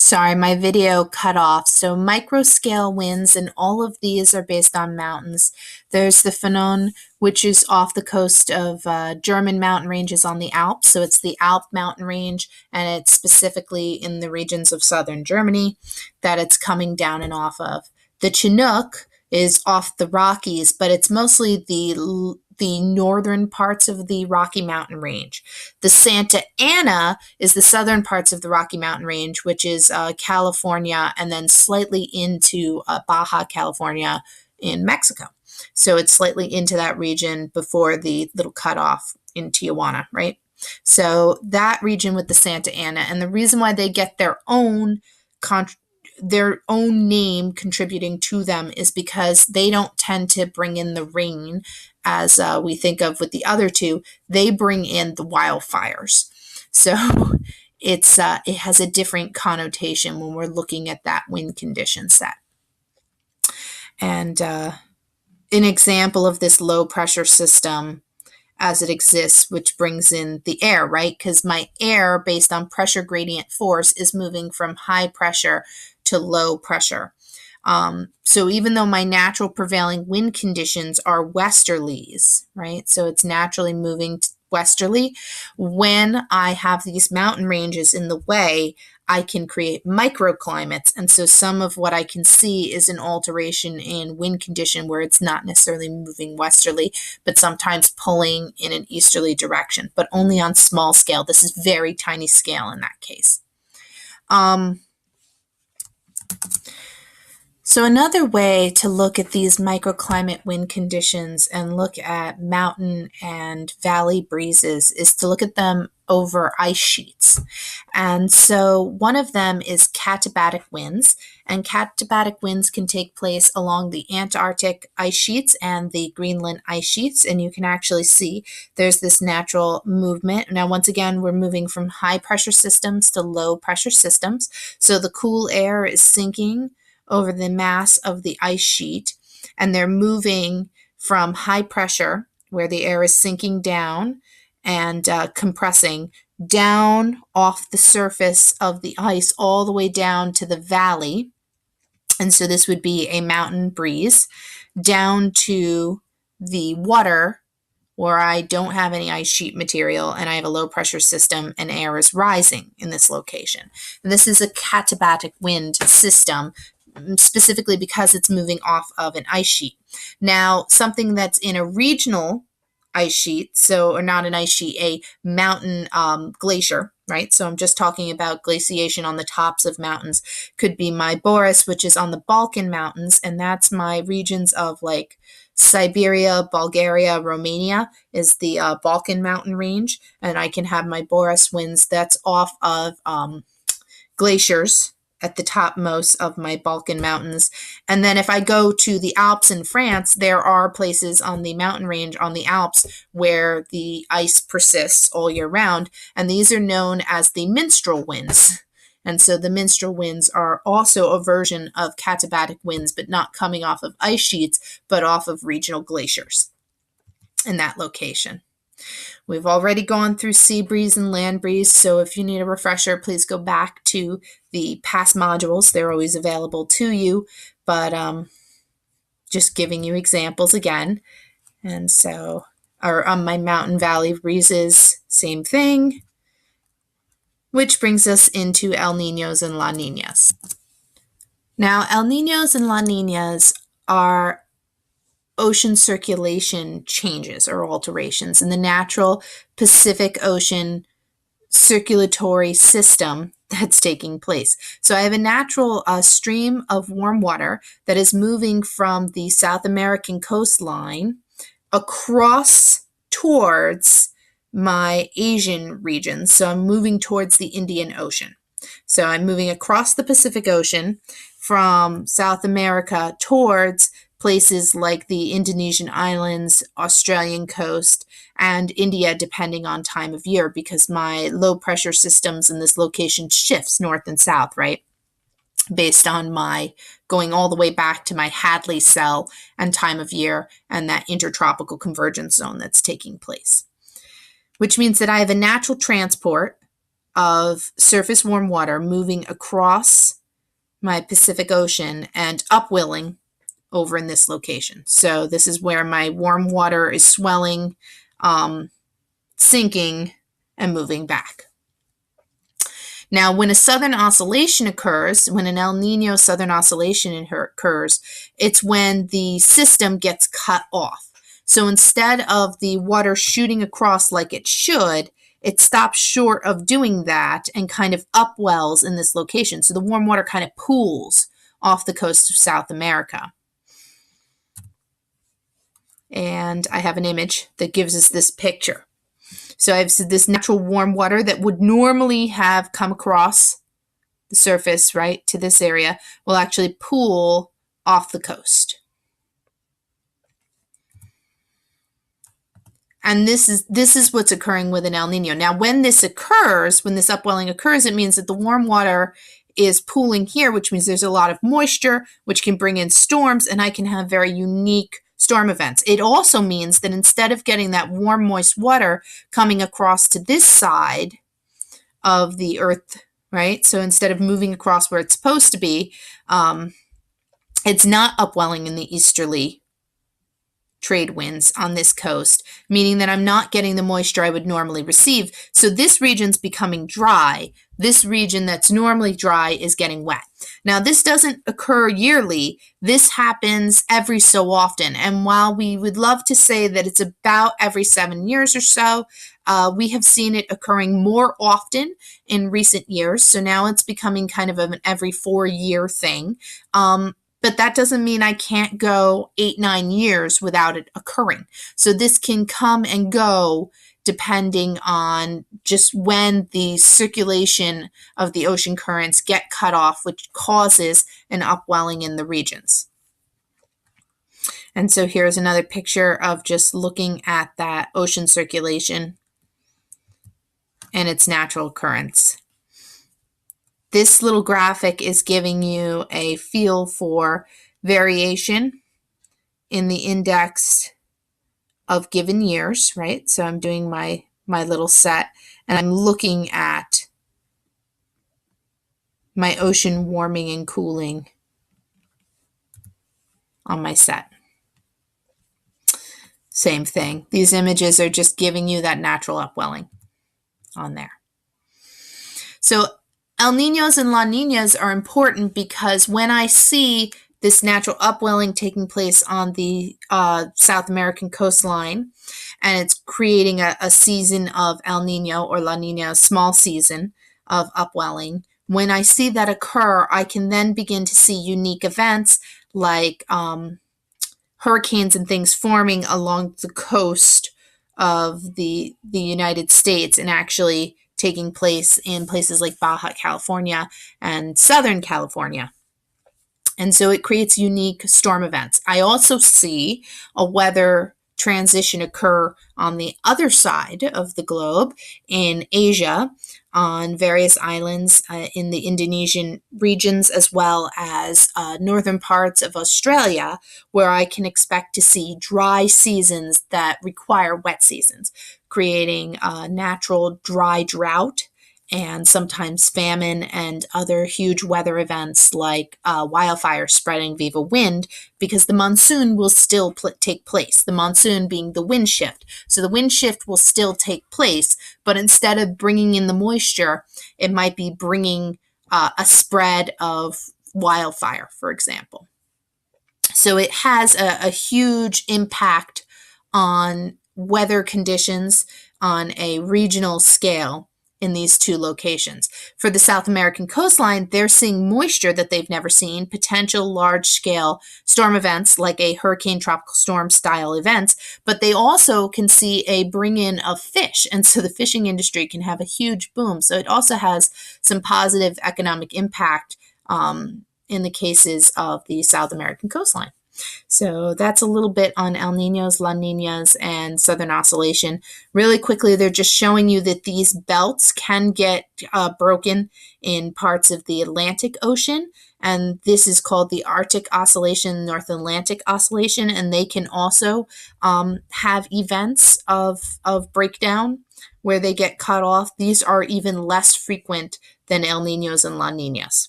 Sorry, my video cut off. So microscale winds, and all of these are based on mountains. There's the Fanon, which is off the coast of German mountain ranges on the Alps. So it's the Alp mountain range, and it's specifically in the regions of southern Germany that it's coming down and off of. The Chinook is off the Rockies, but it's mostly the northern parts of the Rocky Mountain Range. The Santa Ana is the southern parts of the Rocky Mountain Range, which is California, and then slightly into Baja California in Mexico. So it's slightly into that region before the little cutoff in Tijuana, right? So that region with the Santa Ana, and the reason why they get their own name contributing to them is because they don't tend to bring in the rain as we think of with the other two. They bring in the wildfires. So it has a different connotation when we're looking at that wind condition set. And an example of this low pressure system as it exists, which brings in the air, right? Because my air, based on pressure gradient force, is moving from high pressure to low pressure. So even though my natural prevailing wind conditions are westerlies, right? So it's naturally moving westerly. When I have these mountain ranges in the way, I can create microclimates. And so some of what I can see is an alteration in wind condition where it's not necessarily moving westerly, but sometimes pulling in an easterly direction, but only on small scale. This is very tiny scale in that case. So another way to look at these microclimate wind conditions and look at mountain and valley breezes is to look at them over ice sheets. And so one of them is katabatic winds, and katabatic winds can take place along the Antarctic ice sheets and the Greenland ice sheets, and you can actually see there's this natural movement. Now, once again, we're moving from high pressure systems to low pressure systems. So the cool air is sinking over the mass of the ice sheet, and they're moving from high pressure, where the air is sinking down and compressing, down off the surface of the ice all the way down to the valley. And so this would be a mountain breeze down to the water where I don't have any ice sheet material and I have a low pressure system and air is rising in this location. And this is a katabatic wind system, specifically because it's moving off of an ice sheet. Now, something that's in a regional ice sheet, or not an ice sheet, a mountain glacier, right? So I'm just talking about glaciation on the tops of mountains, could be my Boris, which is on the Balkan Mountains, and that's my regions of like Siberia, Bulgaria, Romania is the Balkan mountain range, and I can have my Boris winds that's off of glaciers at the topmost of my Balkan mountains. And then if I go to the Alps in France, there are places on the mountain range on the Alps where the ice persists all year round, and these are known as the minstrel winds. And so the minstrel winds are also a version of katabatic winds, but not coming off of ice sheets, but off of regional glaciers in that location. We've already gone through sea breeze and land breeze, so if you need a refresher, please go back to the past modules. They're always available to you, but just giving you examples again. And so, on my mountain valley breezes, same thing, which brings us into El Niños and La Niñas. Now, El Niños and La Niñas are ocean circulation changes or alterations in the natural Pacific Ocean circulatory system that's taking place. So I have a natural stream of warm water that is moving from the South American coastline across towards my Asian region. So I'm moving towards the Indian Ocean. So I'm moving across the Pacific Ocean from South America towards places like the Indonesian islands, Australian coast, and India, depending on time of year, because my low pressure systems in this location shifts north and south, right? Based on my going all the way back to my Hadley cell and time of year and that intertropical convergence zone that's taking place. Which means that I have a natural transport of surface warm water moving across my Pacific Ocean and upwelling over in this location. So this is where my warm water is swelling, sinking, and moving back. Now, when a southern oscillation occurs, when an El Nino southern oscillation occurs, it's when the system gets cut off. So instead of the water shooting across like it should, it stops short of doing that and kind of upwells in this location. So the warm water kind of pools off the coast of South America. And I have an image that gives us this picture. So I have this natural warm water that would normally have come across the surface, right, to this area, will actually pool off the coast. And this is what's occurring with an El Nino. Now, when this occurs, when this upwelling occurs, it means that the warm water is pooling here, which means there's a lot of moisture, which can bring in storms, and I can have very unique storm events. It also means that instead of getting that warm, moist water coming across to this side of the earth, right? So instead of moving across where it's supposed to be, it's not upwelling in the easterly trade winds on this coast, meaning that I'm not getting the moisture I would normally receive. So this region's becoming dry. This region that's normally dry is getting wet. Now, this doesn't occur yearly. This happens every so often. And while we would love to say that it's about every 7 years or so, we have seen it occurring more often in recent years. So now it's becoming kind of an every 4-year thing. But that doesn't mean I can't go 8-9 years without it occurring. So this can come and go depending on just when the circulation of the ocean currents get cut off, which causes an upwelling in the regions. And so here's another picture of just looking at that ocean circulation and its natural currents. This little graphic is giving you a feel for variation in the index of given years, right? So I'm doing my little set, and I'm looking at my ocean warming and cooling on my set. Same thing. These images are just giving you that natural upwelling on there. So El Niños and La Niñas are important because when I see this natural upwelling taking place on the South American coastline, and it's creating a season of El Nino or La Nina, a small season of upwelling, when I see that occur, I can then begin to see unique events like hurricanes and things forming along the coast of the United States and actually taking place in places like Baja California and Southern California. And so it creates unique storm events. I also see a weather transition occur on the other side of the globe in Asia, on various islands in the Indonesian regions, as well as northern parts of Australia, where I can expect to see dry seasons that require wet seasons, creating a natural dry drought and sometimes famine and other huge weather events like wildfire spreading via wind, because the monsoon will still take place, the monsoon being the wind shift. So the wind shift will still take place, but instead of bringing in the moisture, it might be bringing a spread of wildfire, for example. So it has a huge impact on weather conditions on a regional scale in these two locations. For the South American coastline, they're seeing moisture that they've never seen, potential large-scale storm events like a hurricane tropical storm style events, but they also can see a bring-in of fish, and so the fishing industry can have a huge boom. So it also has some positive economic impact in the cases of the South American coastline. So that's a little bit on El Niños, La Niñas, and Southern Oscillation. Really quickly, they're just showing you that these belts can get broken in parts of the Atlantic Ocean, and this is called the Arctic Oscillation, North Atlantic Oscillation, and they can also have events of breakdown where they get cut off, these are even less frequent than El Niños and La Niñas.